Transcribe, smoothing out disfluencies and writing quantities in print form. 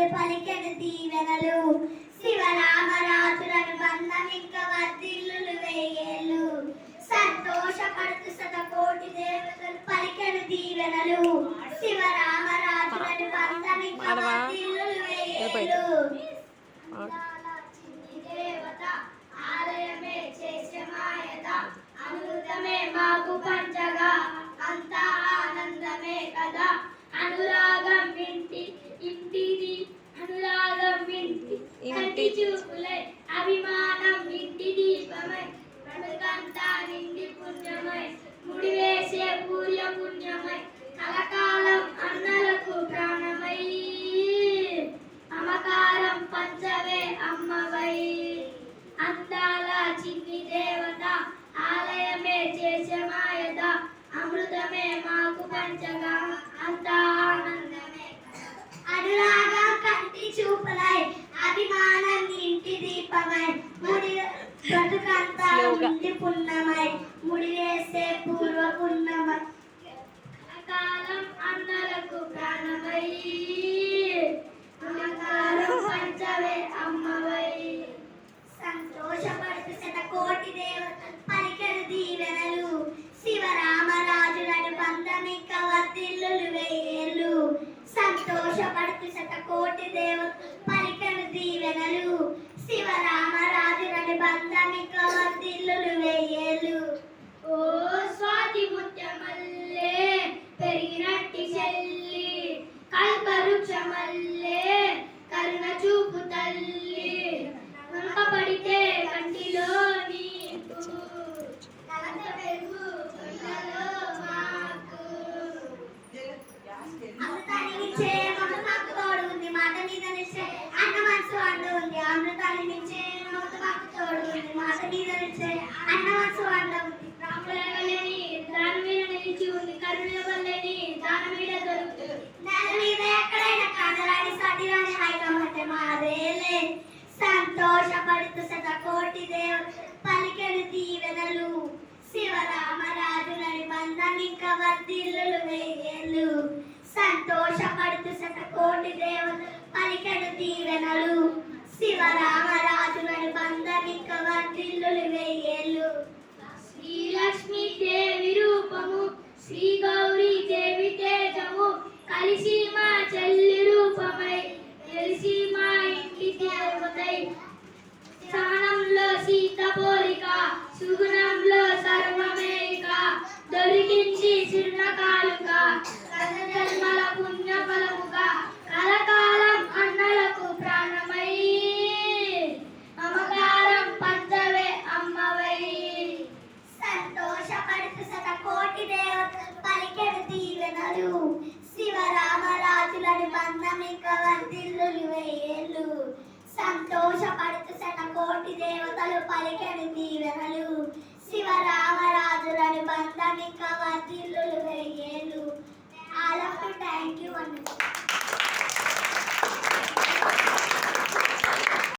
దేవతలు పలికెను దీవెనలు శివరామరాజులను బంధమింక వర్ధిల్లులు వేయేళ్ళు సంతోషపడుతూ శతకోటి దేవతలు పలికెను దీవెనలు శివరామరాజులను బంధమింక వర్ధిల్లులు వేయేళ్ళు దేవత ఆలయమే చేసే మాయత అమృతమే మాకు పంచగా అంతా ఆనందమే కదా అనురాగం ఇంటిది అనురాగం కంటి చూపులై అభిమానం ఇంటి దీపమై బ్రతుకంతా నిండి పుణ్యమై ముడివేసే పూర్య పుణ్యమై కలకాలం అన్నలకు ప్రాణమై మమకారం పంచవే అమ్మవై అందాల చిన్ని దేవత ఆలయమే చేసే మాయత అమృతమే మాకు పంచగా అంతా ఆనందమే అనురాగం కంటి చూపులై అభిమానం ఇంటి దీపమై ముడి బ్రతుకంతా ఇంటి పుణ్యమై ముడివేసే పూర్వ పుణ్యమై కాలం అన్నలకు ప్రాణమై మమకారం పంచవే అమ్మవై సంతోషపడుతూ శతకోటి దేవతలు పలికెను దీవెనలు శివరామరాజులను బంధమింక వర్ధిల్లులు వేయేళ్ళు సంతోషపడుతూ శతకోటి దేవతలు పలికెను దీవెనలు శివరామరాజులను బంధమింక వర్ధిల్లులు వేయేళ్ళు ఓ స్వాతి ముత్యమల్లే పెరిగినట్టి చెల్లి కల్పవృక్షమల్లే కరుణ చూపు తల్లి పడితే కంటిలో నీకు కలంత పెరుగు కొండలో మాకు అమృతాన్ని నిచ్చే మమత మాకు తోడు ఉంది మాట మీద నిచ్చే అన్న మనసు అండు ఉంది అమృతాన్ని నిచ్చే మమత మాకు తోడు ఉంది మాట మీద నిచ్చే అన్న మనసు అండు ఉంది రాముల వల్లేని దాని మీద నిలిచి ఉంది కరుణ వల్లేని దాని మీద దొరుకుతుంది నేల మీద ఎక్కడైనా కానరాని సాటిరాని హైకమతే మాదేలే సంతోషపడుతూ శతకోటి దేవతలు పలికెను దీవెనలు శివరామరాజులని బంధమింక వర్ధిల్లులు వేయేళ్ళు సంతోషపడుతూ శతకోటి దేవతలు పలికెను దీవెనలు శివరామరాజులని బంధమింక వర్ధిల్లులు వేయేళ్ళు శ్రీలక్ష్మీ దేవి రూపము శ్రీ గౌరీ దేవి తేజము కలిసి మా చెల్లి రూపమై తెలిసి మా ఇంటి దేవతై స్థానంలో సీత పోలిక సుగుణంలో సర్వమేక దొరికించి చిన్నకాలుక జన్మల పుణ్య ఫలముగా కలకాలం అన్నలకు ప్రాణమై మమకారం పంచవే అమ్మవై సంతోషపడుతూ శతకోటి దేవతలు పలికెను దీవెనలు శివరామరాజులను బంధమింక వర్ధిల్లులు వేయేళ్ళు సంతోషపడుతూ శతకోటి దేవతలు పలికెను దీవెనలు శివరామరాజులను బంధమింక వర్ధిల్లులు వేయేళ్ళు. All of you thank you.